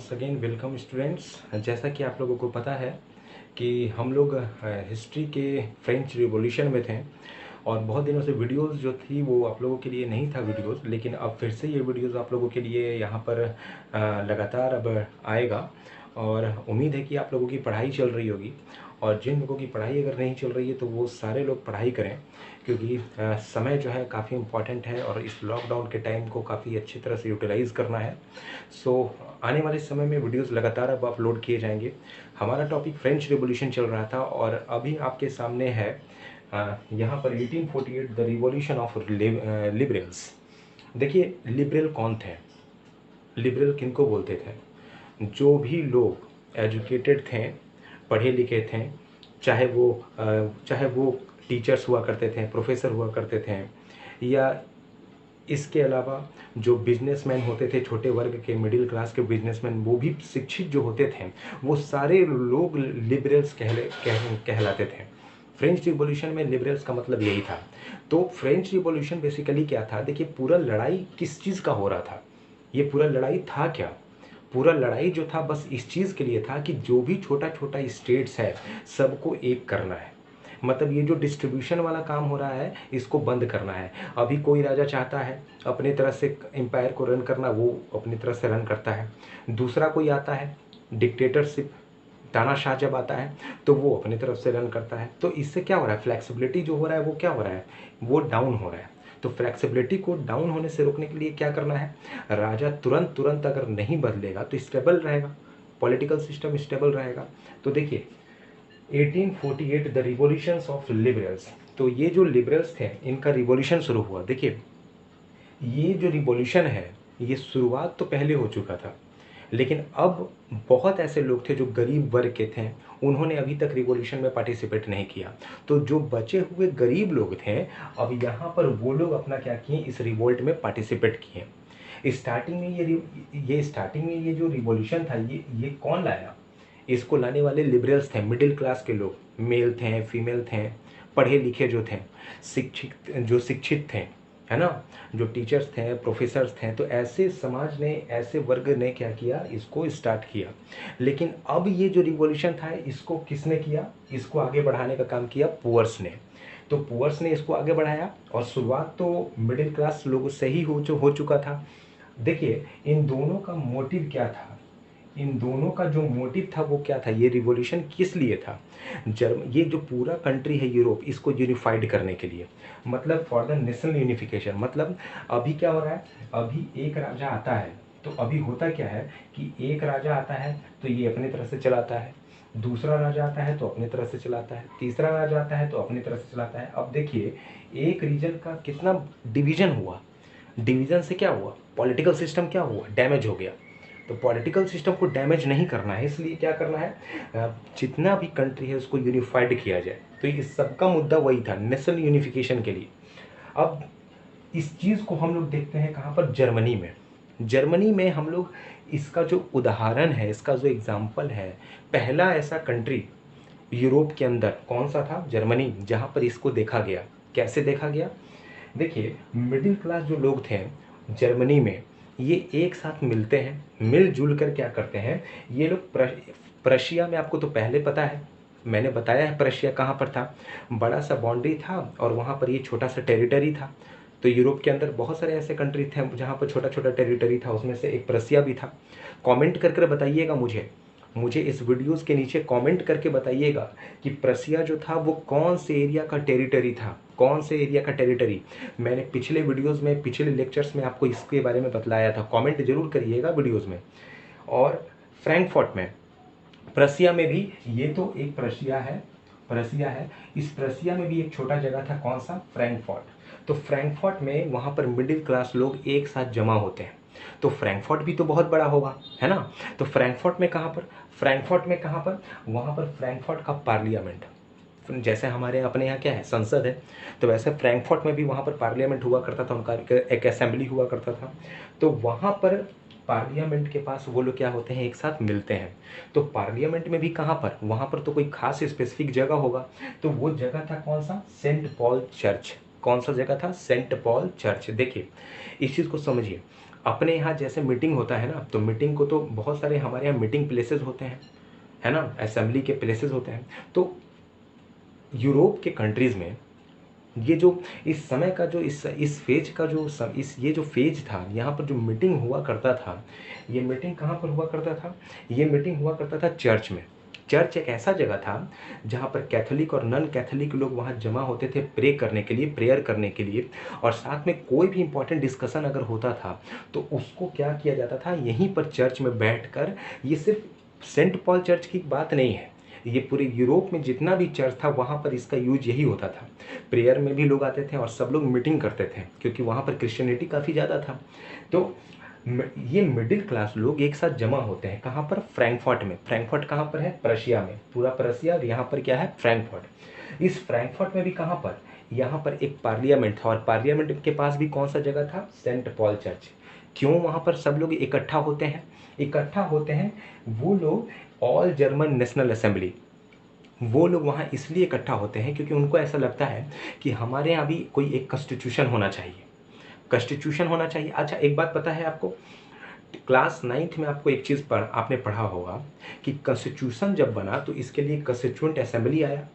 Once again welcome students. जैसा कि आप लोगों को पता है कि हम लोग हिस्ट्री के फ्रेंच रिवॉल्यूशन में थे और बहुत दिनों से वीडियोस जो थी वो आप लोगों के लिए नहीं था वीडियोस, लेकिन अब फिर से ये वीडियोस आप लोगों के लिए यहाँ पर लगातार अब आएगा। और उम्मीद है कि आप लोगों की पढ़ाई चल रही होगी, और जिन लोगों की पढ़ाई अगर नहीं चल रही है तो वो सारे लोग पढ़ाई करें, क्योंकि समय जो है काफ़ी इम्पॉर्टेंट है और इस लॉकडाउन के टाइम को काफ़ी अच्छी तरह से यूटिलाइज़ करना है। सो आने वाले समय में वीडियोस लगातार अब अपलोड किए जाएंगे। हमारा टॉपिक फ्रेंच रिवॉल्यूशन चल रहा था और अभी आपके सामने है यहाँ पर 1848 द रिवॉल्यूशन ऑफ लिबरल्स। देखिए, लिबरल कौन थे? लिबरल किनको बोलते थे? जो भी लोग एजुकेटेड थे, पढ़े लिखे थे, चाहे वो टीचर्स हुआ करते थे, प्रोफेसर हुआ करते थे, या इसके अलावा जो बिजनेसमैन होते थे, छोटे वर्ग के मिडिल क्लास के बिजनेसमैन, वो भी शिक्षित जो होते थे, वो सारे लोग लिबरल्स कहलाते थे। फ्रेंच रिवॉल्यूशन में लिबरल्स का मतलब यही था। तो फ्रेंच रिवॉल्यूशन बेसिकली क्या था? देखिए, पूरा लड़ाई किस चीज़ का हो रहा था? ये पूरा लड़ाई था क्या? पूरा लड़ाई जो था बस इस चीज़ के लिए था कि जो भी छोटा छोटा स्टेट्स है सबको एक करना है। मतलब ये जो डिस्ट्रीब्यूशन वाला काम हो रहा है इसको बंद करना है। अभी कोई राजा चाहता है अपने तरह से एम्पायर को रन करना, वो अपनी तरह से रन करता है। दूसरा कोई आता है, डिक्टेटरशिप, तानाशाह जब आता है तो वो अपनी तरफ से रन करता है। तो इससे क्या हो रहा है? फ्लेक्सिबिलिटी जो हो रहा है वो क्या हो रहा है? वो डाउन हो रहा है। तो फ्लेक्सिबिलिटी को डाउन होने से रोकने के लिए क्या करना है? राजा तुरंत तुरंत अगर नहीं बदलेगा तो स्टेबल रहेगा, पॉलिटिकल सिस्टम स्टेबल रहेगा। तो देखिए, 1848 द रिवॉल्यूशंस ऑफ लिबरल्स। तो ये जो लिबरल्स थे इनका रिवॉल्यूशन शुरू हुआ। देखिए, ये जो रिवॉल्यूशन है ये शुरुआत तो पहले हो चुका था, लेकिन अब बहुत ऐसे लोग थे जो गरीब वर्ग के थे, उन्होंने अभी तक रिवॉल्यूशन में पार्टिसिपेट नहीं किया। तो जो बचे हुए गरीब लोग थे, अब यहाँ पर वो लोग अपना क्या किए? इस रिवोल्ट में पार्टिसिपेट किए। स्टार्टिंग में ये जो रिवॉल्यूशन था ये कौन लाया? इसको लाने वाले लिबरल्स थे, मिडिल क्लास के लोग, मेल थे, फीमेल थे, पढ़े लिखे जो थे, शिक्षित थे, है ना, जो टीचर्स थे, प्रोफेसर्स थे। तो ऐसे समाज ने, ऐसे वर्ग ने क्या किया? इसको स्टार्ट किया। लेकिन अब ये जो रिवॉल्यूशन था इसको किसने किया? इसको आगे बढ़ाने का काम किया पुअर्स ने। तो पुअर्स ने इसको आगे बढ़ाया और शुरुआत तो मिडिल क्लास लोगों से ही हो चुका था। देखिए, इन दोनों का मोटिव क्या था? इन दोनों का जो मोटिव था वो क्या था? ये रिवॉल्यूशन किस लिए था? ये जो पूरा कंट्री है यूरोप, इसको यूनिफाइड करने के लिए, मतलब फॉर द नेशनल यूनिफिकेशन। मतलब अभी क्या हो रहा है? अभी एक राजा आता है तो अभी होता क्या है कि एक राजा आता है तो ये अपनी तरह से चलाता है, दूसरा राजा आता है तो अपनी तरह से चलाता है, तीसरा राजा आता है तो अपनी तरह से चलाता है। अब देखिए, एक रीजन का कितना डिवीजन हुआ। डिवीजन से क्या हुआ? पॉलिटिकल सिस्टम क्या हुआ? डैमेज हो गया। तो पॉलिटिकल सिस्टम को डैमेज नहीं करना है, इसलिए क्या करना है? जितना भी कंट्री है उसको यूनिफाइड किया जाए। तो इस सबका मुद्दा वही था, नेशनल यूनिफिकेशन के लिए। अब इस चीज़ को हम लोग देखते हैं कहाँ पर? जर्मनी में। जर्मनी में हम लोग इसका जो उदाहरण है, इसका जो एग्जाम्पल है, पहला ऐसा कंट्री यूरोप के अंदर कौन सा था? जर्मनी, जहाँ पर इसको देखा गया। कैसे देखा गया? देखिए, मिडिल क्लास जो लोग थे जर्मनी में, ये एक साथ मिलते हैं, मिलजुल कर क्या करते हैं ये लोग? प्रशिया में, आपको तो पहले पता है, मैंने बताया है प्रशिया कहाँ पर था। बड़ा सा बाउंड्री था और वहाँ पर ये छोटा सा टेरिटरी था। तो यूरोप के अंदर बहुत सारे ऐसे कंट्री थे जहाँ पर छोटा छोटा टेरिटरी था, उसमें से एक प्रशिया भी था। कमेंट कर बताइएगा मुझे इस वीडियोस के नीचे कमेंट करके बताइएगा कि प्रशिया जो था वो कौन से एरिया का टेरिटरी था, कौन से एरिया का टेरिटरी। मैंने पिछले वीडियोस में, पिछले लेक्चर्स में आपको इसके बारे में बतलाया था, कमेंट जरूर करिएगा वीडियोस में। और फ्रैंकफर्ट में, प्रशिया में भी, ये तो एक प्रशिया है, इस प्रशिया में भी एक छोटा जगह था, कौन सा? फ्रैंकफर्ट। तो फ्रैंकफर्ट में वहाँ पर मिडिल क्लास लोग एक साथ जमा होते हैं। तो फ्रैंकफर्ट भी तो बहुत बड़ा होगा, है ना? तो फ्रैंकफर्ट में कहाँ पर? वहाँ पर फ्रैंकफर्ट का पार्लियामेंट, जैसे हमारे अपने यहाँ क्या है, संसद है, तो वैसे फ्रैंकफर्ट में भी वहाँ पर पार्लियामेंट हुआ करता था, उनका एक असेंबली हुआ करता था। तो वहाँ पर पार्लियामेंट के पास वो लोग क्या होते हैं? एक साथ मिलते हैं। तो पार्लियामेंट में भी कहाँ पर? वहाँ पर तो कोई खास स्पेसिफिक जगह होगा। तो वो जगह था कौन सा? Saint Paul church. कौन सा जगह था? Saint Paul church. देखिए, इस चीज़ को समझिए। अपने यहाँ जैसे मीटिंग होता है ना, तो मीटिंग को तो बहुत सारे हमारे यहाँ मीटिंग प्लेसेस होते हैं, है ना, असेंबली के प्लेसेस होते हैं। तो यूरोप के कंट्रीज़ में ये जो इस समय का जो इस फेज का जो इस ये जो फेज था, यहाँ पर जो मीटिंग हुआ करता था, ये मीटिंग कहाँ पर हुआ करता था? ये मीटिंग हुआ करता था चर्च में। चर्च एक ऐसा जगह था जहाँ पर कैथोलिक और नॉन कैथोलिक लोग वहाँ जमा होते थे प्रे करने के लिए, प्रेयर करने के लिए, और साथ में कोई भी इंपॉर्टेंट डिस्कशन अगर होता था तो उसको क्या किया जाता था, यहीं पर चर्च में बैठकर। ये सिर्फ सेंट पॉल चर्च की बात नहीं है, ये पूरे यूरोप में जितना भी चर्च था वहाँ पर इसका यूज यही होता था। प्रेयर में भी लोग आते थे और सब लोग मीटिंग करते थे, क्योंकि वहाँ पर क्रिश्चियनिटी काफ़ी ज़्यादा था। तो ये मिडिल क्लास लोग एक साथ जमा होते हैं कहाँ पर? फ्रैंकफर्ट में। फ्रैंकफर्ट कहाँ पर है? प्रशिया में, पूरा प्रशिया, और यहाँ पर क्या है? फ्रैंकफर्ट। इस फ्रैंकफर्ट में भी कहाँ पर? यहाँ पर एक पार्लियामेंट था, और पार्लियामेंट के पास भी कौन सा जगह था? Saint Paul church. क्यों वहाँ पर सब लोग इकट्ठा होते हैं? इकट्ठा होते हैं वो लोग, ऑल जर्मन नेशनल असेंबली, वो लोग वहाँ इसलिए इकट्ठा होते हैं क्योंकि उनको ऐसा लगता है कि हमारे यहाँ भी कोई एक कॉन्स्टिट्यूशन होना चाहिए, कॉन्स्टिट्यूशन होना चाहिए। अच्छा, एक बात पता है आपको, क्लास 9th में आपको एक चीज़ आपने पढ़ा होगा कि कॉन्स्टिट्यूशन जब बना तो इसके लिए कंस्टिट्यूएंट असेंबली आया।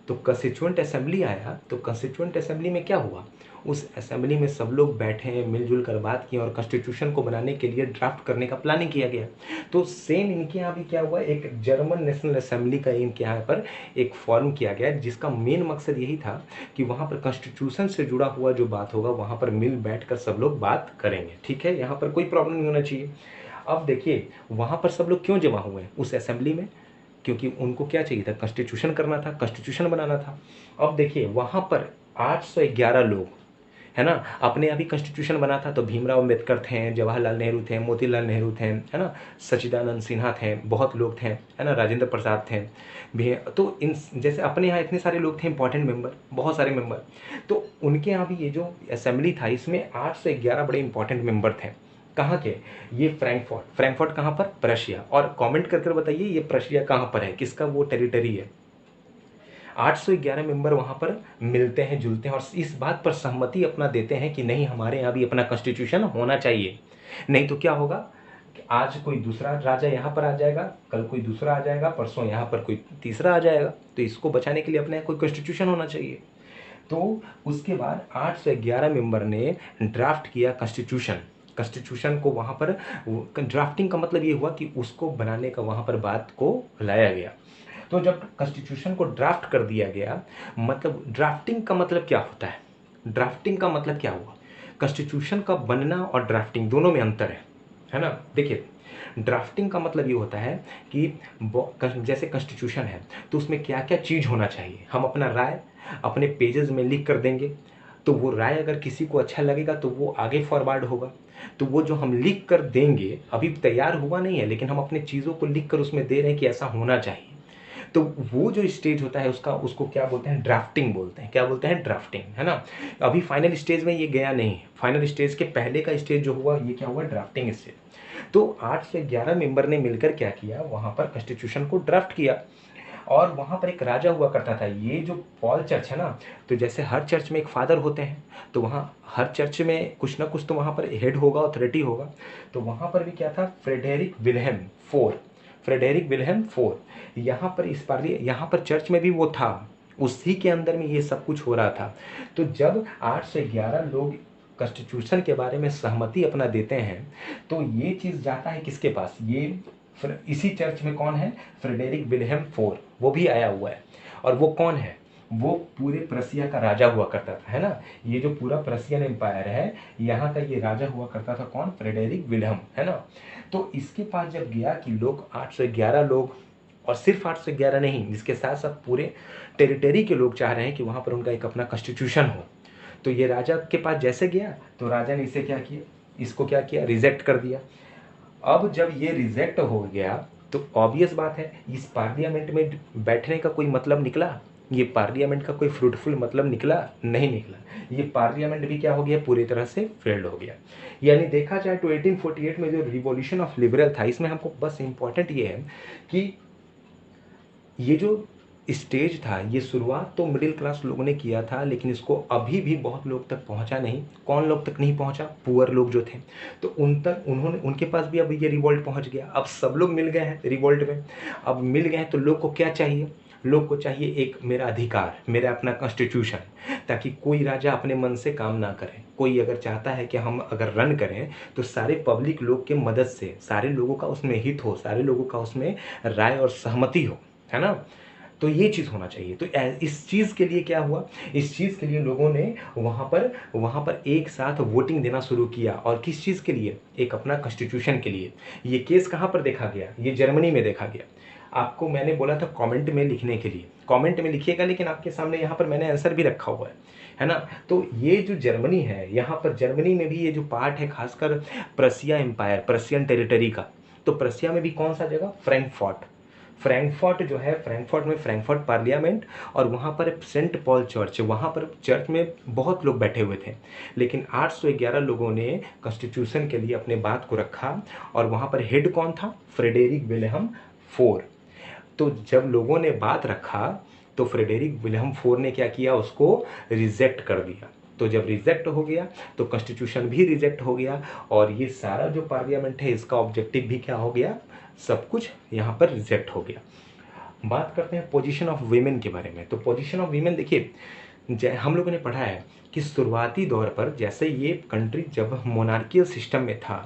तो कंस्टिट्यूएंट असेंबली आया तो कंस्टिट्यूएंट असेंबली में क्या हुआ? उस असेंबली में सब लोग बैठे, मिलजुल कर बात की और कॉन्स्टिट्यूशन को बनाने के लिए ड्राफ्ट करने का प्लानिंग किया गया। तो सेम इनके यहाँ भी क्या हुआ, एक जर्मन नेशनल असेंबली का इनके यहाँ पर एक फॉर्म किया गया, जिसका मेन मकसद यही था कि वहाँ पर कॉन्स्टिट्यूशन से जुड़ा हुआ जो बात होगा वहाँ पर मिल बैठ कर सब लोग बात करेंगे। ठीक है, यहाँ पर कोई प्रॉब्लम नहीं होना चाहिए। अब देखिए वहाँ पर सब लोग क्यों जमा हुए हैं उस असेंबली में? क्योंकि उनको क्या चाहिए था? कॉन्स्टिट्यूशन करना था, कॉन्स्टिट्यूशन बनाना था। अब देखिए वहाँ पर 811 लोग, है ना, अपने अभी कॉन्स्टिट्यूशन बना था तो भीमराव अम्बेडकर थे, जवाहरलाल नेहरू थे, मोतीलाल नेहरू थे, है ना, सच्चिदानंद सिन्हा थे, बहुत लोग थे, है ना, राजेंद्र प्रसाद थे भी। तो इन जैसे अपने यहाँ इतने सारे लोग थे, इंपॉर्टेंट मेंबर, बहुत सारे मेंबर। तो उनके यहाँ भी ये जो असेंबली था इसमें 811 बड़े इंपॉर्टेंट मेंबर थे। कहाँ के? ये फ्रैंकफर्ट। फ्रैंकफर्ट कहाँ पर? प्रशिया। और कमेंट करके बताइए ये प्रशिया कहाँ पर है, किसका वो टेरिटरी है? 811 मेंबर वहाँ पर मिलते हैं, जुलते हैं और इस बात पर सहमति अपना देते हैं कि नहीं, हमारे यहाँ भी अपना कॉन्स्टिट्यूशन होना चाहिए। नहीं तो क्या होगा कि आज कोई दूसरा राजा यहाँ पर आ जाएगा, कल कोई दूसरा आ जाएगा, परसों यहाँ पर कोई तीसरा आ जाएगा, तो इसको बचाने के लिए अपने यहाँ कोई कॉन्स्टिट्यूशन होना चाहिए। तो उसके बाद 811 मेंबर ने ड्राफ्ट किया कॉन्स्टिट्यूशन। कॉन्स्टिट्यूशन को वहाँ पर ड्राफ्टिंग का मतलब ये हुआ कि उसको बनाने का वहाँ पर बात को लाया गया। तो जब कॉन्स्टिट्यूशन को ड्राफ्ट कर दिया गया, मतलब ड्राफ्टिंग का मतलब क्या होता है? ड्राफ्टिंग का मतलब क्या हुआ? कॉन्स्टिट्यूशन का बनना और ड्राफ्टिंग दोनों में अंतर है ना। देखिए ड्राफ्टिंग का मतलब ये होता है कि जैसे कॉन्स्टिट्यूशन है तो उसमें क्या क्या चीज़ होना चाहिए, हम अपना राय अपने पेजेस में लिख कर देंगे, तो वो राय अगर किसी को अच्छा लगेगा तो वो आगे फॉरवर्ड होगा। तो वो जो हम लिख कर देंगे, अभी तैयार हुआ नहीं है लेकिन हम अपने चीज़ों को लिख कर उसमें दे रहे हैं कि ऐसा होना चाहिए, तो वो जो स्टेज होता है उसका, उसको क्या बोलते हैं? ड्राफ्टिंग बोलते हैं। क्या बोलते हैं? ड्राफ्टिंग, है ना। अभी फाइनल स्टेज में ये गया नहीं है, फाइनल स्टेज के पहले का स्टेज जो हुआ ये क्या हुआ? Drafting stage. तो 8 से 11 मेंबर ने मिलकर क्या किया, वहाँ पर कॉन्स्टिट्यूशन को ड्राफ्ट किया। और वहाँ पर एक राजा हुआ करता था। ये जो पॉल चर्च है ना, तो जैसे हर चर्च में एक फादर होते हैं, तो वहाँ हर चर्च में कुछ ना कुछ तो वहाँ पर हेड होगा, अथॉरिटी होगा। तो वहाँ पर भी क्या था? Frederick Wilhelm four, Frederick Wilhelm four, यहाँ पर इस बार यहाँ पर चर्च में भी वो था, उसी के अंदर में ये सब कुछ हो रहा था। तो जब 8 से 11 लोग कॉन्स्टिट्यूशन के बारे में सहमति अपना देते हैं तो ये चीज़ जाता है किसके पास? ये इसी चर्च में कौन है? फ्रेडरिक विल्हेम फोर, वो भी आया हुआ है। और वो कौन है? वो पूरे प्रशिया का राजा हुआ करता था, है ना। ये जो पूरा प्रशियन एम्पायर है, यहाँ का ये राजा हुआ करता था कौन? फ्रेडरिक विल्हेम, है ना। तो इसके पास जब गया कि लोग 811 लोग, और सिर्फ 811 नहीं, इसके साथ साथ पूरे टेरिटरी के लोग चाह रहे हैं कि वहाँ पर उनका एक अपना कॉन्स्टिट्यूशन हो। तो ये राजा के पास जैसे गया तो राजा ने इसे क्या किया? इसको क्या किया? रिजेक्ट कर दिया। अब जब ये रिजेक्ट हो गया तो ऑब्वियस बात है इस पार्लियामेंट में बैठने का कोई मतलब निकला? ये पार्लियामेंट का कोई फ्रूटफुल मतलब निकला? नहीं निकला। ये पार्लियामेंट भी क्या हो गया? पूरी तरह से फेल्ड हो गया। यानी देखा जाए तो 1848 में जो रिवॉल्यूशन ऑफ लिबरल था, इसमें हमको बस इंपॉर्टेंट ये है कि ये जो स्टेज था, ये शुरुआत तो मिडिल क्लास लोगों ने किया था, लेकिन इसको अभी भी बहुत लोग तक पहुंचा नहीं। कौन लोग तक नहीं पहुंचा? पुअर लोग जो थे, तो उन तक उन्होंने उनके पास भी अब ये रिवॉल्ट पहुंच गया। अब सब लोग मिल गए हैं रिवॉल्ट में। अब मिल गए हैं तो लोग को क्या चाहिए? लोग को चाहिए एक मेरा अधिकार, मेरा अपना कॉन्स्टिट्यूशन, ताकि कोई राजा अपने मन से काम ना करे। कोई अगर चाहता है कि हम अगर रन करें तो सारे पब्लिक लोग के मदद से सारे लोगों का उसमें हित हो, सारे लोगों का उसमें राय और सहमति हो, है ना। तो ये चीज़ होना चाहिए। तो इस चीज़ के लिए क्या हुआ? इस चीज़ के लिए लोगों ने वहाँ पर एक साथ वोटिंग देना शुरू किया। और किस चीज़ के लिए? एक अपना कॉन्स्टिट्यूशन के लिए। ये केस कहाँ पर देखा गया? ये जर्मनी में देखा गया। आपको मैंने बोला था कमेंट में लिखने के लिए, कमेंट में लिखिएगा, लेकिन आपके सामने यहाँ पर मैंने आंसर भी रखा हुआ है ना। तो ये जो जर्मनी है, यहाँ पर जर्मनी में भी ये जो पार्ट है खासकर प्रसिया एम्पायर, प्रसियन टेरिटरी का, तो प्रसिया में भी कौन सा जगह? फ्रैंकफर्ट जो है, फ्रैंकफर्ट में फ्रैंकफर्ट पार्लियामेंट, और वहाँ पर सेंट पॉल चर्च, वहाँ पर चर्च में बहुत लोग बैठे हुए थे, लेकिन 811 लोगों ने कॉन्स्टिट्यूशन के लिए अपने बात को रखा। और वहाँ पर हेड कौन था? Frederick Wilhelm four. तो जब लोगों ने बात रखा तो फ्रेडरिक विल्हेम फोर ने क्या किया? उसको रिजेक्ट कर दिया। तो जब रिजेक्ट हो गया तो कॉन्स्टिट्यूशन भी रिजेक्ट हो गया, और ये सारा जो पार्लियामेंट है इसका ऑब्जेक्टिव भी क्या हो गया? सब कुछ यहाँ पर रिजेक्ट हो गया। बात करते हैं पोजीशन ऑफ वीमेन के बारे में। तो पोजीशन ऑफ वीमेन देखिए, हम लोगों ने पढ़ा है कि शुरुआती दौर पर जैसे ये कंट्री जब मोनार्कियल सिस्टम में था,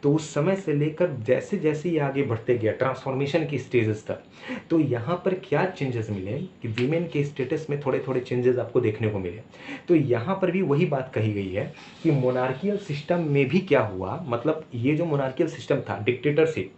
तो उस समय से लेकर जैसे जैसे ये आगे बढ़ते गया ट्रांसफॉर्मेशन की स्टेजेस तक, तो यहाँ पर क्या चेंजेस मिले कि वीमेन के स्टेटस में थोड़े थोड़े चेंजेस आपको देखने को मिले। तो यहाँ पर भी वही बात कही गई है कि मोनार्कियल सिस्टम में भी क्या हुआ, मतलब ये जो मोनार्कियल सिस्टम था, डिक्टेटरशिप,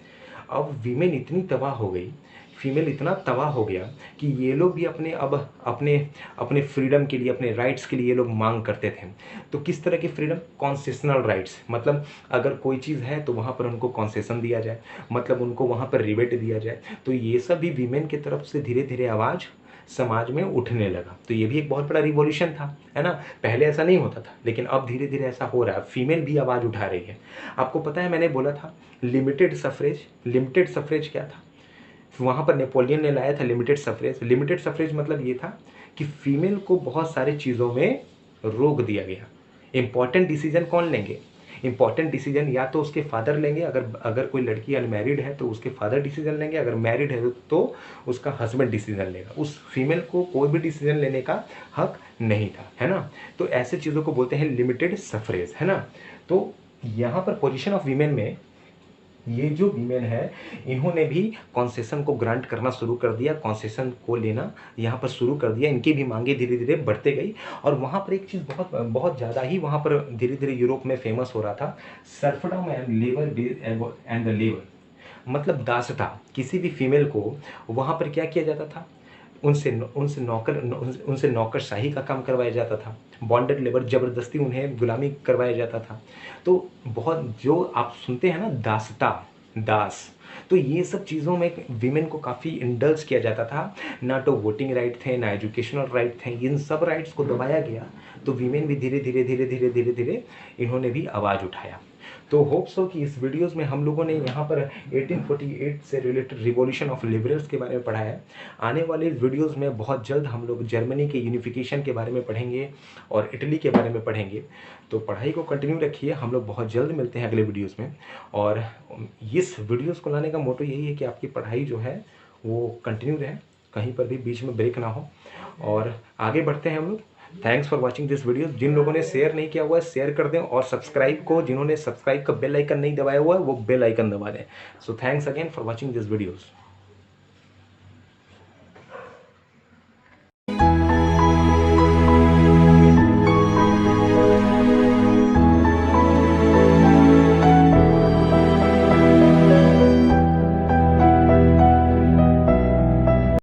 अब वीमेन इतनी तबाह हो गई, फीमेल इतना तबाह हो गया कि ये लोग भी अपने फ्रीडम के लिए, अपने राइट्स के लिए ये लोग मांग करते थे। तो किस तरह की फ्रीडम? कॉन्सेशनल राइट्स, मतलब अगर कोई चीज़ है तो वहाँ पर उनको कॉन्सेशन दिया जाए, मतलब उनको वहाँ पर रिबेट दिया जाए। तो ये सब भी वीमेन की तरफ से धीरे धीरे आवाज़ समाज में उठने लगा। तो ये भी एक बहुत बड़ा रिवॉल्यूशन था, है ना। पहले ऐसा नहीं होता था, लेकिन अब धीरे धीरे ऐसा हो रहा है, फीमेल भी आवाज़ उठा रही है। आपको पता है मैंने बोला था लिमिटेड सफरेज। लिमिटेड सफरेज क्या था? वहाँ पर नेपोलियन ने लाया था लिमिटेड सफरेज। लिमिटेड सफरेज मतलब ये था कि फीमेल को बहुत सारी चीज़ों में रोक दिया गया। इंपॉर्टेंट डिसीजन कौन लेंगे? इंपॉर्टेंट डिसीजन या तो उसके फादर लेंगे, अगर कोई लड़की अनमैरिड है तो उसके फादर डिसीजन लेंगे, अगर मैरिड है तो उसका हस्बैंड डिसीजन लेगा। उस फीमेल को कोई भी डिसीजन लेने का हक नहीं था, है ना। तो ऐसे चीज़ों को बोलते हैं लिमिटेड सफरेज, है ना। तो यहाँ पर पोजीशन ऑफ वीमेन में ये जो वीमेन है, इन्होंने भी कॉन्सेशन को ग्रांट करना शुरू कर दिया, कॉन्सेशन को लेना यहाँ पर शुरू कर दिया। इनकी भी मांगे धीरे धीरे बढ़ते गई। और वहाँ पर एक चीज़ बहुत ज़्यादा ही वहाँ पर धीरे धीरे यूरोप में फेमस हो रहा था, सर्फडम एंड लेबर, मतलब दासता। किसी भी फीमेल को वहाँ पर क्या किया जाता था? उनसे नौकरशाही का काम करवाया जाता था, बॉन्डेड लेबर, ज़बरदस्ती उन्हें गुलामी करवाया जाता था। तो बहुत जो आप सुनते हैं ना दासता, दास, तो ये सब चीज़ों में वीमेन को काफ़ी इंडल्ज किया जाता था। ना तो वोटिंग राइट थे, ना एजुकेशनल राइट थे, इन सब राइट्स को दबाया गया। तो वीमेन भी धीरे धीरे इन्होंने भी आवाज़ उठाया। तो होप सो कि इस वीडियोस में हम लोगों ने यहाँ पर 1848 से रिलेटेड रिवॉल्यूशन ऑफ लिबरल्स के बारे में पढ़ा है। आने वाले वीडियोस में बहुत जल्द हम लोग जर्मनी के यूनिफिकेशन के बारे में पढ़ेंगे और इटली के बारे में पढ़ेंगे। तो पढ़ाई को कंटिन्यू रखिए, हम लोग बहुत जल्द मिलते हैं अगले वीडियोज़ में। और इस वीडियोज़ को लाने का मोटो यही है कि आपकी पढ़ाई जो है वो कंटिन्यू रहे, कहीं पर भी बीच में ब्रेक ना हो, और आगे बढ़ते हैं हम लोग। Thanks for watching this video. जिन लोगों ने शेयर नहीं किया हुआ है शेयर कर दें, और सब्सक्राइब को जिन्होंने सब्सक्राइब का बेल आइकन नहीं दबाया हुआ है वो बेल आइकन दबा दें। So thanks again for watching this videos.